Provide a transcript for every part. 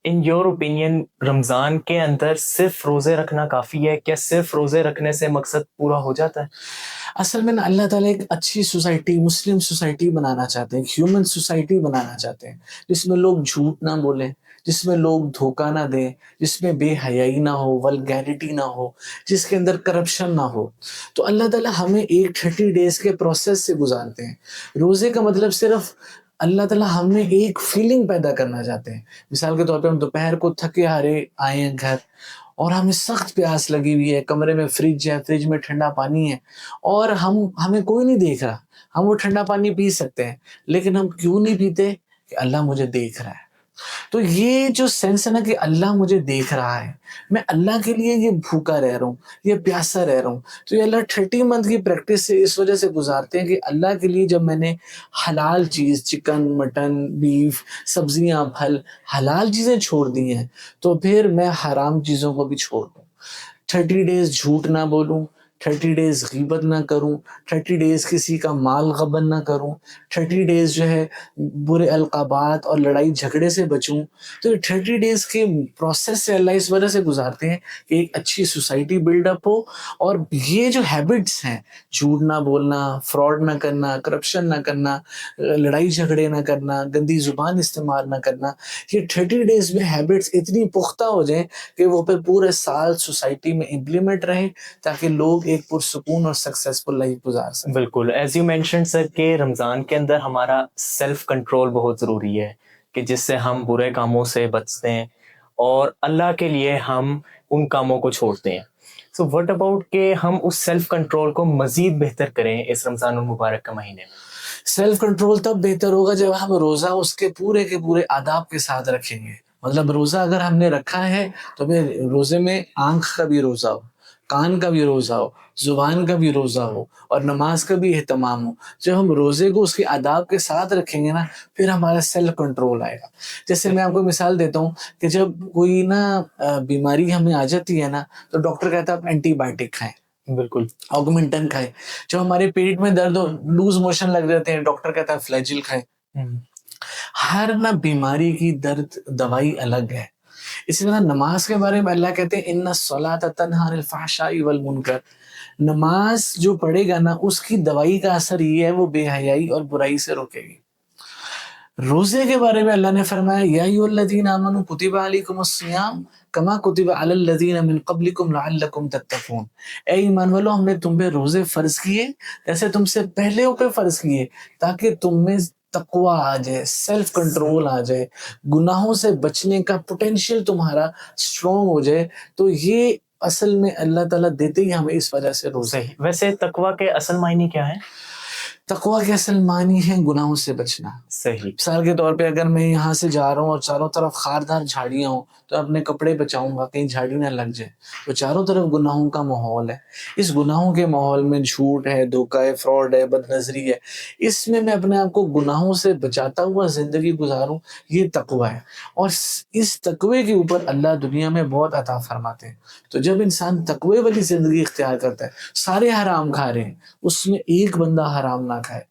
In your opinion رمضان کے اندر صرف روزے رکھنا کافی ہے؟ کیا صرف روزے رکھنے سے مقصد پورا ہو جاتا ہے؟ اصل میں نا اللہ تعالیٰ ایک اچھی سوسائٹی، مسلم سوسائٹی بنانا چاہتے ہیں، ہیومن سوسائٹی بنانا چاہتے ہیں، جس میں لوگ جھوٹ نہ بولیں، جس میں لوگ دھوکہ نہ دیں، جس میں بے حیائی نہ ہو، ولگیرٹی نہ ہو، جس کے اندر کرپشن نہ ہو۔ تو اللہ تعالیٰ ہمیں ایک 30 ڈیز کے پروسیس سے گزارتے ہیں۔ روزے کا مطلب صرف اللہ تعالیٰ ہم میں ایک فیلنگ پیدا کرنا چاہتے ہیں۔ مثال کے طور پہ ہم دوپہر کو تھکے ہارے آئے ہیں گھر، اور ہمیں سخت پیاس لگی ہوئی ہے، کمرے میں فریج ہے، فریج میں ٹھنڈا پانی ہے، اور ہمیں کوئی نہیں دیکھ رہا، ہم وہ ٹھنڈا پانی پی سکتے ہیں، لیکن ہم کیوں نہیں پیتے؟ کہ اللہ مجھے دیکھ رہا ہے۔ تو یہ جو سینس ہے نا کہ اللہ مجھے دیکھ رہا ہے، میں اللہ کے لیے یہ بھوکا رہ رہا ہوں، یہ پیاسا رہ رہا ہوں، تو یہ اللہ 30 منتھ کی پریکٹس سے اس وجہ سے گزارتے ہیں کہ اللہ کے لیے جب میں نے حلال چیز، چکن، مٹن، بیف، سبزیاں، پھل، حلال چیزیں چھوڑ دی ہیں، تو پھر میں حرام چیزوں کو بھی چھوڑ دوں۔ 30 ڈیز جھوٹ نہ بولوں، 30 ڈیز غیبت نہ کروں، 30 ڈیز کسی کا مال غبن نہ کروں، 30 ڈیز جو ہے برے القابات اور لڑائی جھگڑے سے بچوں۔ تو یہ 30 ڈیز کے پروسیس سے اللہ اس وجہ سے گزارتے ہیں کہ ایک اچھی سوسائٹی بلڈ اپ ہو، اور یہ جو ہیبٹس ہیں، جھوٹ نہ بولنا، فراڈ نہ کرنا، کرپشن نہ کرنا، لڑائی جھگڑے نہ کرنا، گندی زبان استعمال نہ کرنا، یہ 30 ڈیز میں ہیبٹس اتنی پختہ ہو جائیں کہ وہ پھر پورے سال سوسائٹی میں امپلیمنٹ رہیں، تاکہ لوگ ایک پرسکون اور سکسیسفل لائف گزار سکیں۔ بالکل، ایز یو مینشن سر کہ رمضان کے اندر ہمارا سیلف کنٹرول بہت ضروری ہے، کہ جس سے ہم برے کاموں سے بچتے ہیں اور اللہ کے لیے ہم ان کاموں کو چھوڑتے ہیں۔ سو وٹ اباؤٹ کہ ہم اس سیلف کنٹرول کو مزید بہتر کریں اس رمضان المبارک کا مہینے میں؟ سیلف کنٹرول تب بہتر ہوگا جب ہم روزہ اس کے پورے آداب کے ساتھ رکھیں گے۔ مطلب روزہ اگر ہم نے رکھا ہے تو پھر روزے میں آنکھ کا بھی روزہ ہو، کان کا بھی روزہ ہو، زبان کا بھی روزہ ہو، اور نماز کا بھی اہتمام ہو۔ جب ہم روزے کو اس کے آداب کے ساتھ رکھیں گے نا، پھر ہمارا سیلف کنٹرول آئے گا۔ جیسے میں آپ کو مثال دیتا ہوں کہ جب کوئی بیماری ہمیں آ جاتی ہے نا، تو ڈاکٹر کہتا ہے آپ اینٹی بائیوٹک کھائیں، بالکل، آگمنٹن کھائیں۔ جب ہمارے پیٹ میں درد ہو، لوز موشن لگ جاتے ہیں، ڈاکٹر کہتا ہے فلیجل کھائیں۔ ہر بیماری کی درد دوائی الگ ہے۔ اسی طرح نماز کے بارے میں اللہ کہتے ہیں ان الصلاۃ تنہی عن الفحشاء والمنکر، نماز جو پڑھے گا نا، اس کی دوائی کا اثر یہ ہے، وہ بے حیائی اور برائی سے روکے گی۔ روزے کے بارے میں اللہ نے فرمایا یا ایھا الذین آمنوا کتب علیکم الصیام کما کتب علی الذین من قبلکم لعلکم تتقون، اے ایمان والو، ہم نے تم پہ روزے فرض کیے جیسے تم سے پہلے پہ فرض کیے، تاکہ تم میں تقوی آ جائے، سیلف کنٹرول آ جائے، گناہوں سے بچنے کا پوٹینشیل تمہارا اسٹرونگ ہو جائے۔ تو یہ اصل میں اللہ تعالیٰ دیتے ہی ہمیں اس وجہ سے روزے۔ صحیح۔ ویسے تقویٰ کے اصل معنی کیا ہے؟ تقویٰ کے اصل معنی ہے گناہوں سے بچنا۔ صحیح، مثال کے طور پہ اگر میں یہاں سے جا رہا ہوں اور چاروں طرف خاردار جھاڑیاں ہوں، تو اپنے کپڑے بچاؤں گا کہیں جھاڑی نہ لگ جائے۔ تو چاروں طرف گناہوں کا ماحول ہے، اس گناہوں کے ماحول میں جھوٹ ہے، دھوکہ ہے، فراڈ ہے، بد نظری ہے، اس میں اپنے آپ کو گناہوں سے بچاتا ہوا زندگی گزاروں، یہ تقویٰ ہے۔ اور اس تقوی کے اوپر اللہ دنیا میں بہت عطا فرماتے ہیں۔ تو جب انسان تقوی والی زندگی اختیار کرتا ہے، سارے حرام کھا رہے ہیں، اس میں ایک بندہ حرام نہ کھائے،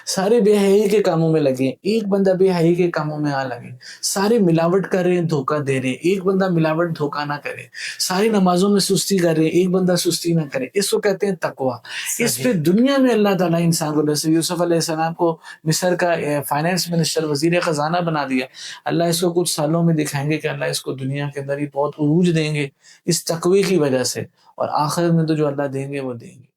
سارے بے حیائی کے کاموں میں لگے، ایک بندہ بے حیائی کے کاموں میں لگے، سارے ملاوٹ کر رہے ہیں، دھوکہ دے رہے ہیں، ایک بندہ ملاوٹ دھوکہ نہ کرے، ساری نمازوں میں سستی کر رہے ہیں، ایک بندہ سستی نہ کرے، اس کو کہتے ہیں تقویٰ۔ اس پہ دنیا میں اللہ تعالیٰ انسان کو، جیسے یوسف علیہ السلام کو مصر کا فائنانس منسٹر، وزیر خزانہ بنا دیا، اللہ اس کو کچھ سالوں میں دکھائیں گے کہ اللہ اس کو دنیا کے اندر ہی بہت عروج دیں گے اس تقوی کی وجہ سے، اور آخرت میں تو جو اللہ دیں گے وہ دیں گے۔